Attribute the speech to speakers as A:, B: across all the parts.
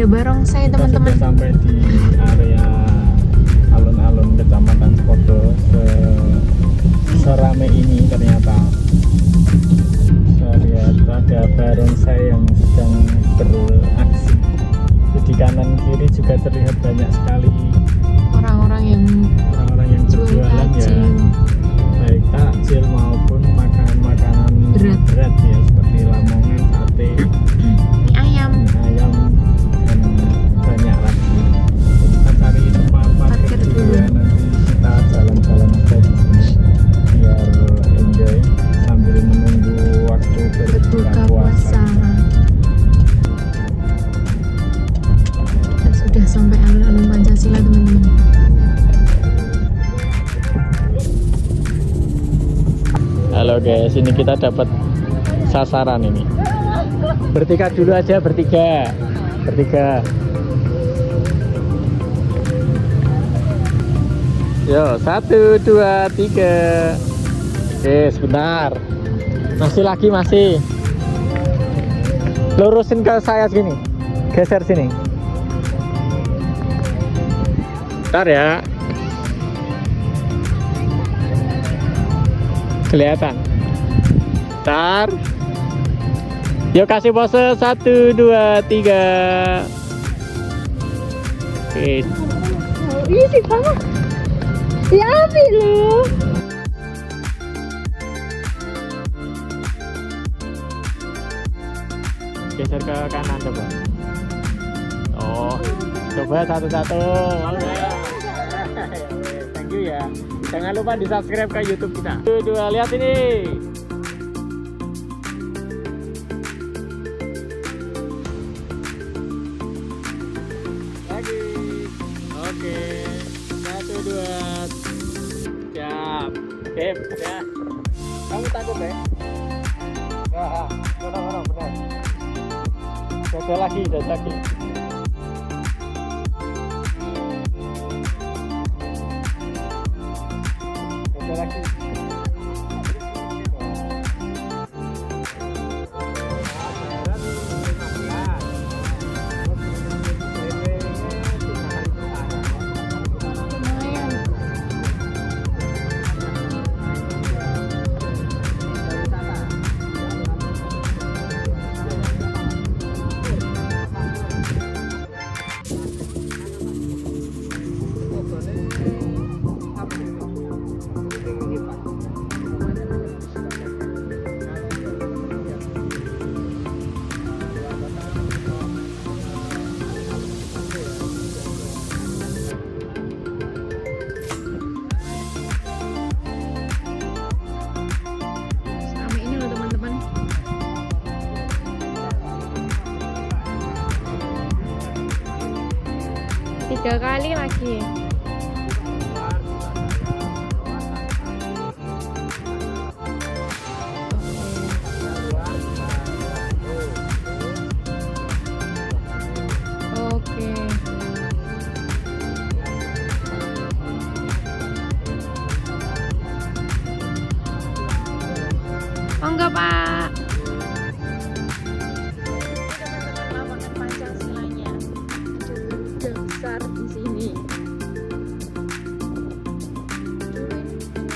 A: barongsai teman-teman.
B: Kita sampai di area alun-alun Kecamatan Sepodo. Serame ini ternyata saya lihat ada barongsai yang sedang beraksi. Di kanan kiri juga terlihat banyak sekali
A: Orang-orang yang
B: berjualan ya, baik takjil maupun makanan-makanan berat ya, seperti lamongan, sate,
A: mie ayam,
B: dan banyak lagi. Kita cari tempat parkir dulu ya, nanti kita jalan-jalan aja di sini biar enjoy sambil menunggu waktu berbuka puasa.
A: Kita sudah sampai alun-alun Pancasila teman-teman.
B: Halo guys, ini kita dapat sasaran ini. Bertiga dulu aja, bertiga. Yo, 1, 2, 3. Oke, sebentar. Masih. Lurusin ke saya sini. Geser sini. Bentar ya. Kelihatan. Bentar. Yuk kasih pose 1, 2, 3. Oke.
A: Ih, si Papa. Ya api lu.
B: Geser ke kanan coba. Oh, coba satu-satu. Oke. Thank you ya. Jangan lupa di subscribe ke YouTube kita. 1, 2, lihat ini. Lagi. Oke. 1, 2. Siap. Sip ya. Kamu takut ya? Ya, benar benar. Jajah lagi.
A: Sama ini loh teman-teman. Tiga kali lagi. Oke. Oh enggak Pak. Lapangan Pancasilanya sudah besar di sini.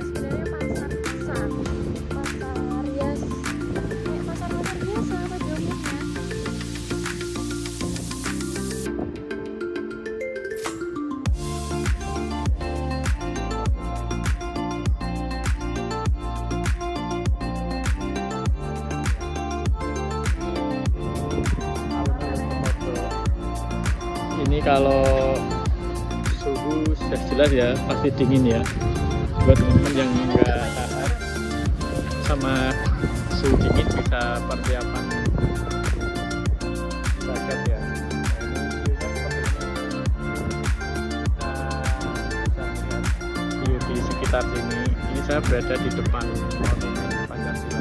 A: Sebenarnya pasar rias, kayak pasar biasa pada umumnya.
B: Ini kalau suhu sudah jelas ya, pasti dingin ya. Buat teman-teman yang enggak tahan sama suhu dingin, bisa persiapan jaket ya. View di sekitar sini. Ini saya berada di depan Monumen Pancasila.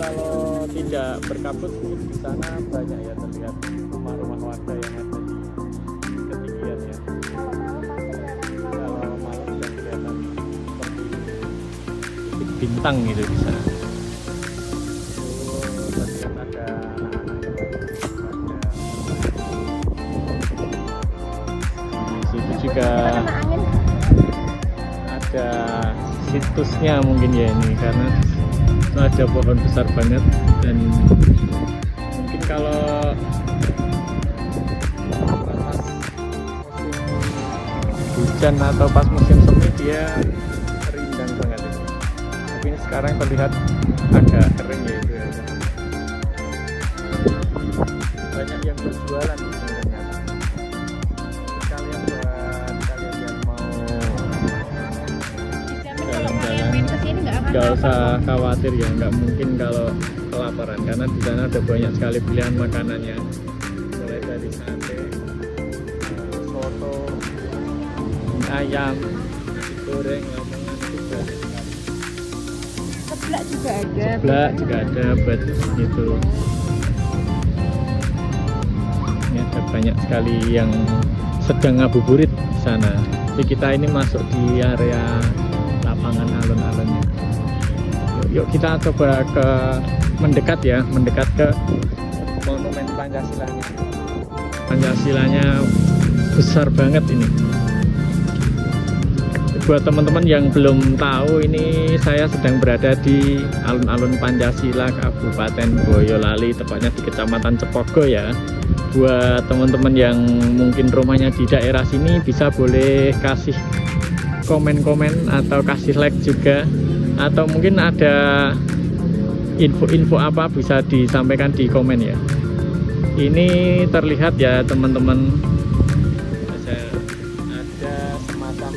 B: Kalau tidak berkabut mungkin di sana banyak ya terlihat rumah-rumah warga yang ada di ketinggian ya. Kalau malam sudah kelihatan seperti titik bintang gitu di sana. Terlihat ada anak-anak yang ada juga
A: Kena angin.
B: ada situsnya mungkin ya ini, karena itu ada pohon besar banget. Dan mungkin kalau pas musim hujan atau pas musim semi dia rindang banget ini. Tapi ini sekarang terlihat agak kering ya itu ya. Banyak yang berjualan di sini ternyata. Kalian buat kalian yang mau
A: Kalau kalian main kesini nggak akan
B: nggak
A: lapar.
B: usah khawatir ya, nggak mungkin kalau kelaparan, karena di sana ada banyak sekali pilihan makanannya, mulai dari sate, soto, ayam, nasi goreng, lamongan itu banyak sekali.
A: Seblak juga ada.
B: Seblak juga ada buat itu. Ini ada banyak sekali yang sedang ngabuburit di sana. Jadi kita ini masuk di area lapangan alun-alunnya. Yuk kita coba ke mendekat ya, mendekat ke monumen Pancasilanya. Pancasilanya besar banget ini. Buat teman-teman yang belum tahu, ini saya sedang berada di alun-alun Pancasila Kabupaten Boyolali, tepatnya di Kecamatan Cepogo ya. Buat teman-teman yang mungkin rumahnya di daerah sini, bisa boleh kasih komen-komen atau kasih like juga, atau mungkin ada info-info apa bisa disampaikan di komen ya. Ini terlihat ya teman-teman, ada semacam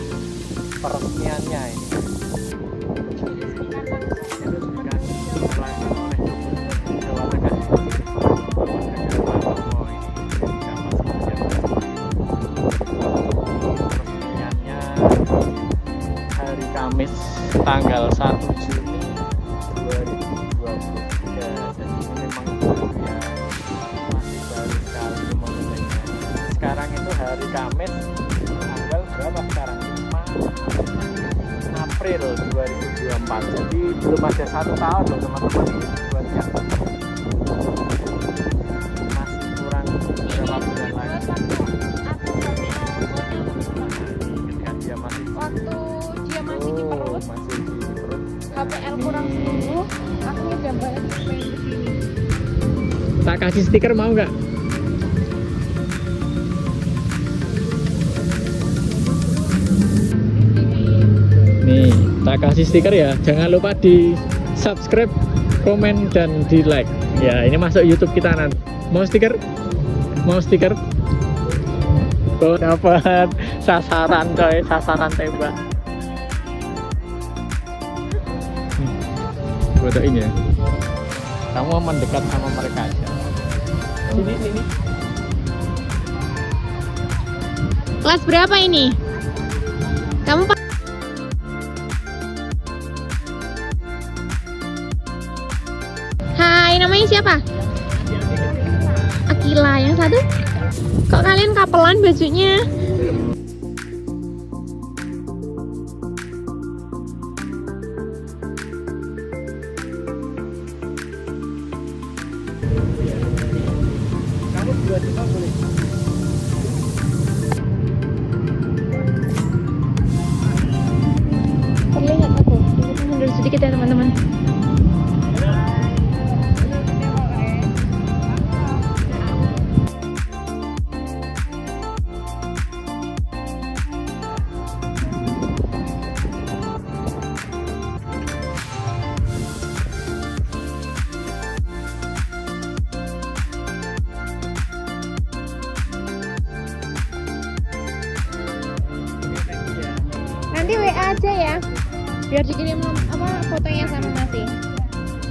B: peresmiannya ini. Hari Kamis tanggal 1 Juni 2023. Jadi ini memang baru ya, masih baru sekali monumennya. Sekarang itu hari Kamis tanggal berapa sekarang? 5 April 2024. Jadi belum ada 1 tahun loh teman-teman ini buatnya. Masih kurang berapa bulan lagi. Ketika dia masih
A: Waktu dia masih di perut,
B: masih di perut.
A: HPL kurang seminggu, akhirnya gambarnya main di sini.
B: Tak kasih stiker mau nggak? Nih, tak kasih stiker ya. Jangan lupa di subscribe, komen, dan di like. Ya, ini masuk YouTube kita nanti. Mau stiker? Mau stiker? Tuh, dapat sasaran coy, sasaran tembak. Fotoin ya. Kamu mendekat sama mereka aja. Sini.
A: Kelas berapa ini? Kamu Hai, namanya siapa? Akila. Yang satu? Kok kalian kapelan bajunya?
B: Kamu dua juga boleh.
A: Terlihat aku. Kita mundur sedikit ya teman-teman. Nanti WA aja ya, biar dikirim fotonya sama Masih.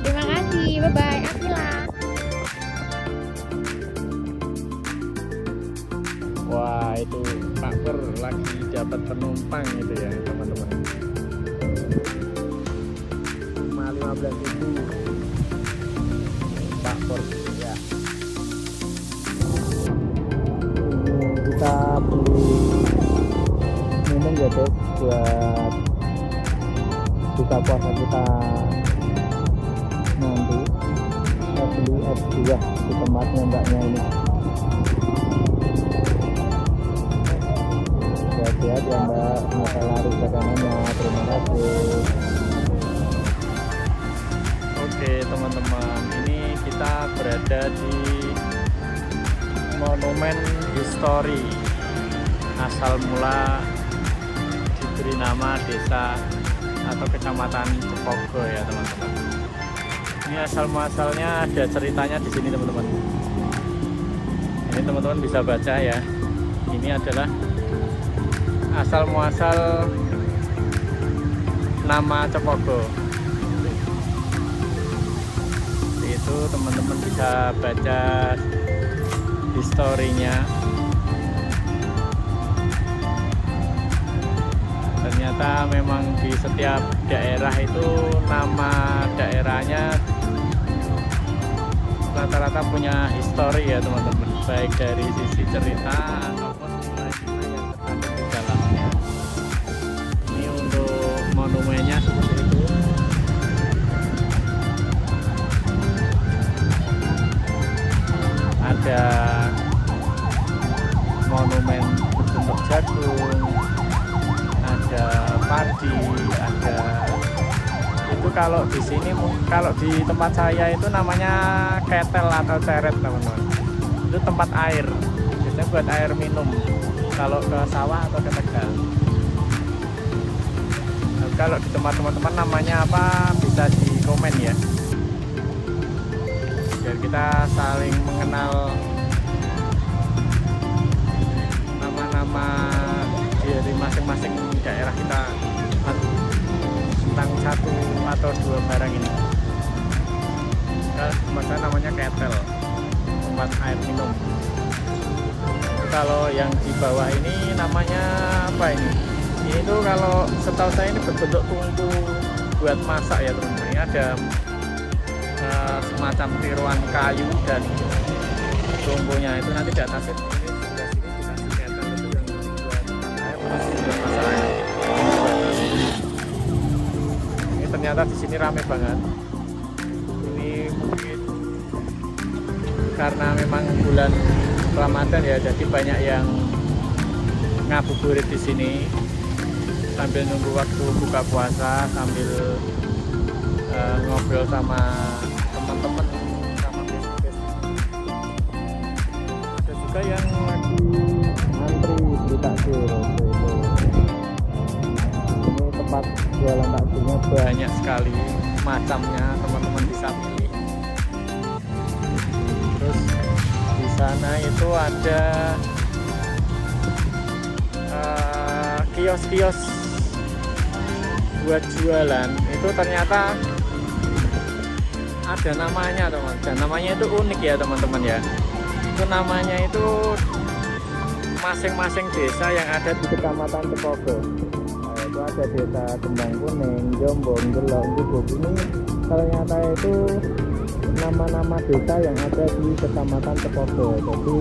A: Terima kasih, bye bye, Akila.
B: Wah, itu Pak Pur lagi dapat penumpang itu ya teman-teman. Cuma 15.000 Pak Pur ya. Kita beli minum ya guys, buat buka puasa kita nanti. Kita beli es buah di tempatnya mbaknya ini. sehat-sehat ya Mbak, semoga laris dagangannya. Terima kasih. Oke teman-teman, ini kita berada di monumen histori, asal mula diberi nama desa atau kecamatan Cepogo ya teman-teman. Ini asal muasalnya ada ceritanya di sini teman-teman. Ini teman-teman bisa baca ya. Ini adalah asal muasal nama Cepogo. Itu teman-teman bisa baca historinya. Ternyata memang di setiap daerah itu nama daerahnya rata-rata punya histori ya teman-teman, baik dari sisi cerita ataupun nilai-nilai yang terkandung di dalamnya. Ini untuk monumennya seperti itu. Ada monumen berbentuk jagung, ada padi, ada itu kalau di sini, kalau di tempat saya itu namanya ketel atau ceret teman-teman. Itu tempat air, biasanya buat air minum kalau ke sawah atau ke Tegal. Nah, kalau di tempat teman-teman namanya apa bisa di komen ya, biar kita saling mengenal nama-nama dari masing-masing daerah kita tentang satu atau dua barang ini. Masa namanya ketel, tempat air minum. Kalau yang di bawah ini namanya apa ini? Ini tuh kalau setahu saya ini berbentuk tungku buat masak ya teman-teman. Ini ada semacam tiruan kayu dan tungkunya itu nanti di atas ini sebelah sini dikasih ketel itu yang buat air, buat masak air. Ternyata di sini rame banget. Ini mungkin karena memang bulan Ramadan ya, jadi banyak yang ngabuburit di sini sambil nunggu waktu buka puasa, sambil ngobrol sama teman-teman, sama bes-bes. Ada juga yang lagi antri di takjil. Ini tempat jualan takjilnya banyak sekali macamnya, teman-teman bisa pilih. Terus di sana itu ada kios-kios buat jualan. Itu ternyata ada namanya teman, dan namanya itu unik ya teman-teman ya. Itu namanya itu masing-masing desa yang ada di Kecamatan Cepogo. Itu ada desa Kembang Kuning, Jombong, Gelong, Gubuk. Ini ternyata itu nama-nama desa yang ada di Kecamatan Cepogo. Jadi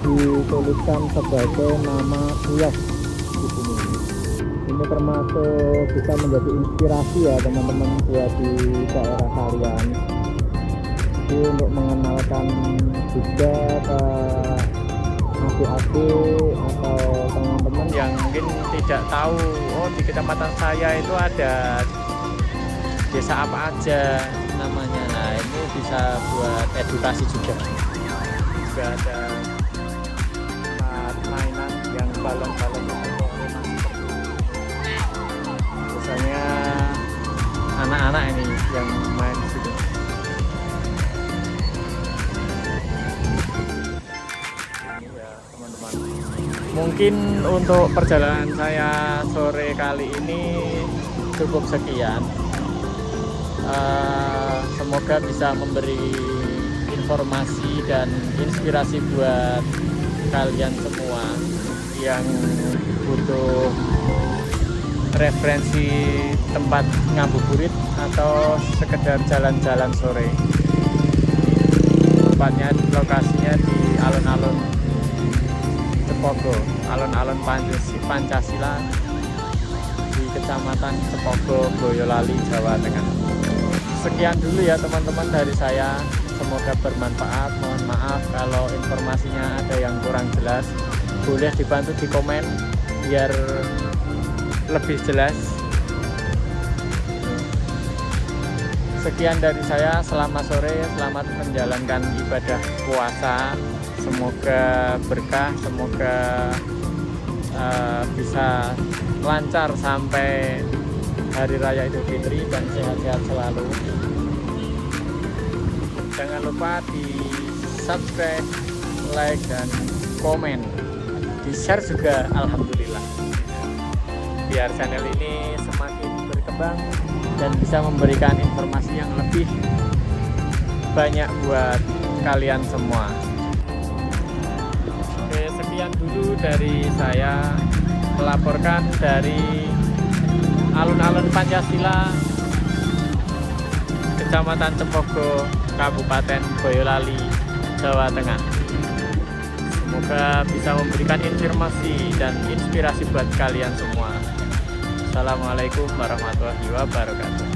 B: dituliskan sebagai nama kios di sini. Ini termasuk bisa menjadi inspirasi ya teman-teman buat di daerah kalian. Jadi untuk mengenalkan juga ke adik-adik atau teman-teman yang mungkin tidak tahu, oh di kecamatan saya itu ada desa apa aja namanya. Nah ini bisa buat edukasi juga. Juga ada mainan yang balon-balon itu biasanya anak-anak ini yang main di situ. Mungkin untuk perjalanan saya sore kali ini cukup sekian. Semoga bisa memberi informasi dan inspirasi buat kalian semua yang butuh referensi tempat ngabuburit atau sekedar jalan-jalan sore. Tempatnya, lokasinya di alun-alun Cepogo, alun-alun Pancasila di Kecamatan Cepogo, Boyolali, Jawa Tengah. Sekian dulu ya teman-teman dari saya, semoga bermanfaat. Mohon maaf kalau informasinya ada yang kurang jelas, boleh dibantu di komen biar lebih jelas. Sekian dari saya, selamat sore, selamat menjalankan ibadah puasa. Semoga berkah, semoga bisa lancar sampai Hari Raya Idul Fitri dan sehat-sehat selalu. Jangan lupa di subscribe, like, dan komen. Di share juga, alhamdulillah. Biar channel ini semakin berkembang dan bisa memberikan informasi yang lebih banyak buat kalian semua. Oke, sekian dulu dari saya melaporkan dari alun-alun Pancasila, Kecamatan Cepogo, Kabupaten Boyolali, Jawa Tengah. Semoga bisa memberikan informasi dan inspirasi buat kalian semua. Assalamualaikum warahmatullahi wabarakatuh.